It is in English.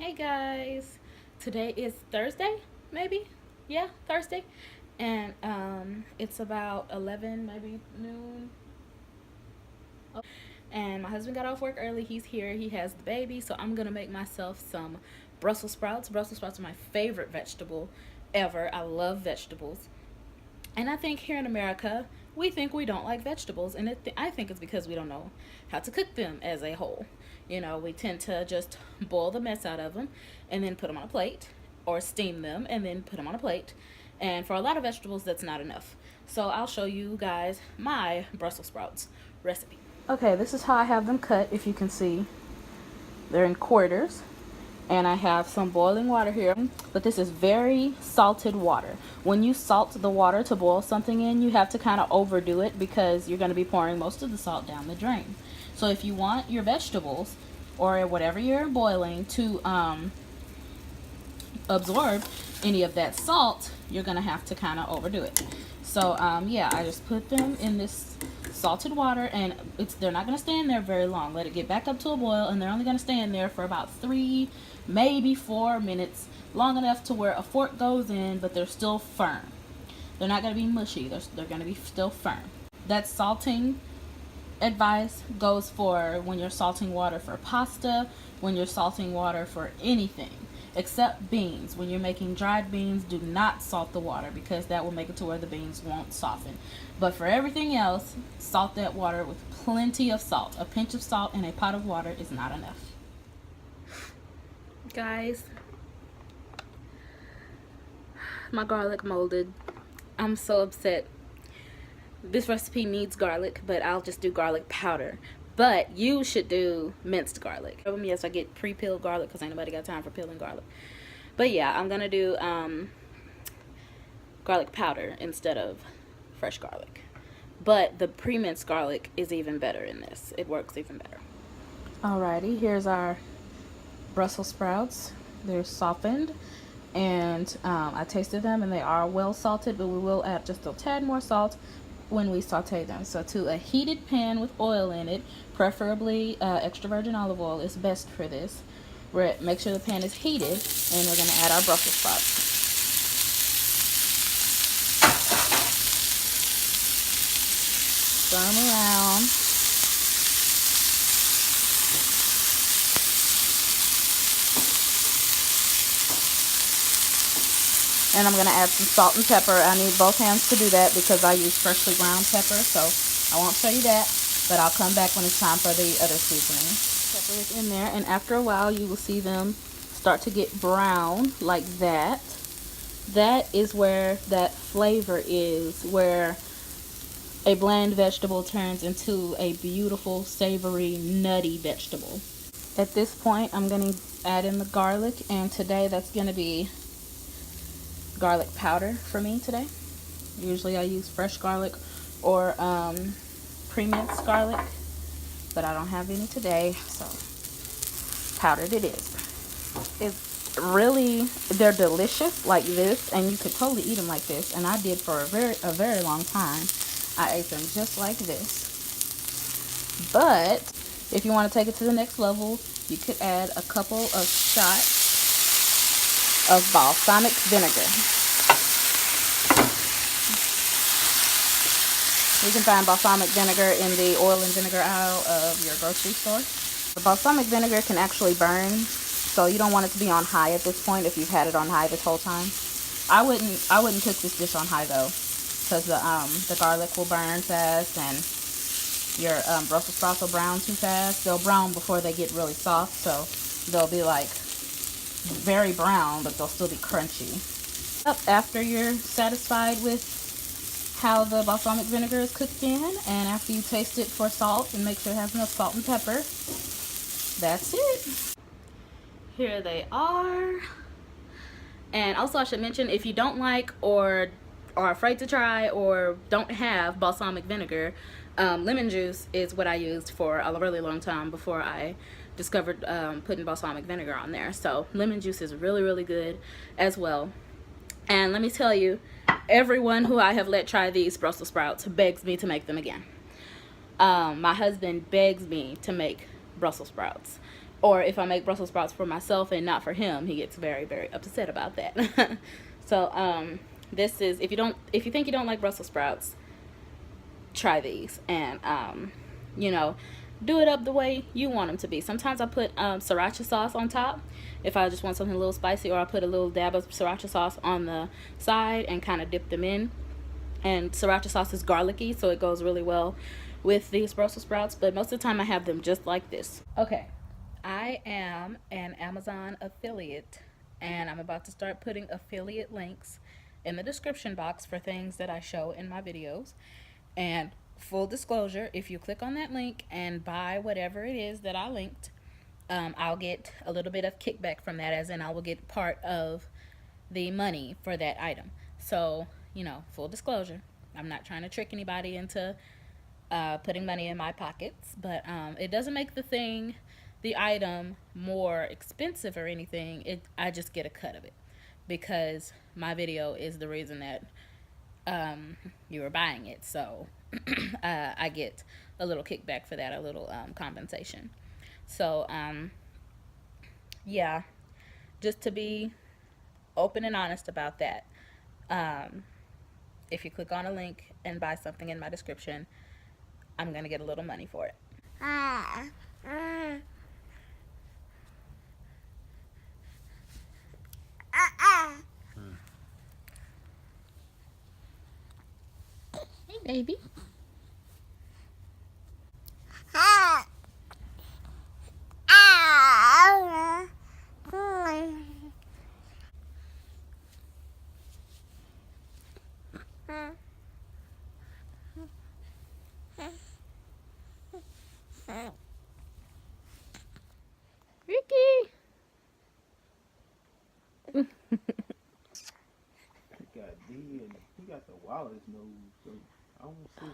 Hey guys, today is Thursday, maybe? Yeah, Thursday. And it's about 11, maybe noon. And my husband got off work early. He's here. He has the baby, so I'm going to make myself some Brussels sprouts. Brussels sprouts are my favorite vegetable ever. I love vegetables. And I think here in America, we think we don't like vegetables, and I think it's because we don't know how to cook them as a whole. We tend to just boil the mess out of them and then put them on a plate, or steam them and then put them on a plate. And for a lot of vegetables, that's not enough. So I'll show you guys my Brussels sprouts recipe. Okay, this is how I have them cut. If you can see, they're in quarters. And I have some boiling water here, but this is very salted water. When you salt the water to boil something in, you have to kind of overdo it because you're going to be pouring most of the salt down the drain. So if you want your vegetables or whatever you're boiling to absorb any of that salt, you're going to have to kind of overdo it. So yeah, I just put them in this salted water, and they're not going to stay in there very long. Let it get back up to a boil, and they're only going to stay in there for about 3, maybe 4 minutes, long enough to where a fork goes in, but they're still firm. They're not going to be mushy. They're going to be still firm. That salting advice goes for when you're salting water for pasta, when you're salting water for anything except beans. When you're making dried beans, do not salt the water because that will make it to where the beans won't soften. But for everything else, salt that water with plenty of salt. A pinch of salt in a pot of water is not enough. Guys, my garlic molded. I'm so upset. This recipe needs garlic, but I'll just do garlic powder. But you should do minced garlic. Yes, I get pre-peeled garlic because ain't nobody got time for peeling garlic. But yeah, I'm gonna do garlic powder instead of fresh garlic. But the pre-minced garlic is even better in this. It works even better. Alrighty, here's our Brussels sprouts. They're softened, and I tasted them, and they are well salted, but we will add just a tad more salt when we saute them. So to a heated pan with oil in it, preferably extra virgin olive oil is best for this. Make sure the pan is heated, and we're going to add our Brussels sprouts. Stir them around. And I'm going to add some salt and pepper. I need both hands to do that because I use freshly ground pepper. So I won't show you that, but I'll come back when it's time for the other seasoning. Pepper is in there, and after a while you will see them start to get brown like that. That is where that flavor is, where a bland vegetable turns into a beautiful, savory, nutty vegetable. At this point, I'm going to add in the garlic, and today that's going to be garlic powder for me today. Usually I use fresh garlic or pre-minced garlic, but I don't have any today, so powdered it is. It's really, they're delicious like this, and you could totally eat them like this, and I did for a very long time. I ate them just like this. But if you want to take it to the next level, you could add a couple of shots of balsamic vinegar. You can find balsamic vinegar in the oil and vinegar aisle of your grocery store. The balsamic vinegar can actually burn, so you don't want it to be on high at this point if you've had it on high this whole time. I wouldn't cook this dish on high though, because the garlic will burn fast and your Brussels sprouts will brown too fast. They'll brown before they get really soft, so they'll be like very brown, but they'll still be crunchy. After you're satisfied with how the balsamic vinegar is cooked in, and after you taste it for salt and make sure it has enough salt and pepper, that's it. Here they are. And also I should mention, if you don't like or are afraid to try or don't have balsamic vinegar, lemon juice is what I used for a really long time before I discovered putting balsamic vinegar on there. So lemon juice is really good as well. And let me tell you, everyone who I have let try these Brussels sprouts begs me to make them again. My husband begs me to make Brussels sprouts. Or if I make Brussels sprouts for myself and not for him, he gets very, very upset about that. So this is, if you think you don't like Brussels sprouts, try these, and you know, do it up the way you want them to be. Sometimes I put sriracha sauce on top if I just want something a little spicy, or I put a little dab of sriracha sauce on the side and kind of dip them in. And sriracha sauce is garlicky, so it goes really well with these Brussels sprouts, but most of the time I have them just like this. Okay, I am an Amazon affiliate, and I'm about to start putting affiliate links in the description box for things that I show in my videos. And full disclosure, if you click on that link and buy whatever it is that I linked, I'll get a little bit of kickback from that, as in I will get part of the money for that item. So, you know, full disclosure, I'm not trying to trick anybody into putting money in my pockets, but it doesn't make the item more expensive or anything. I just get a cut of it because my video is the reason that you were buying it. So I get a little kickback for that, a little compensation. So yeah, just to be open and honest about that, if you click on a link and buy something in my description, I'm gonna get a little money for it. Hey, baby. Ricky. He got D and he got the Wallace nose, so I don't see.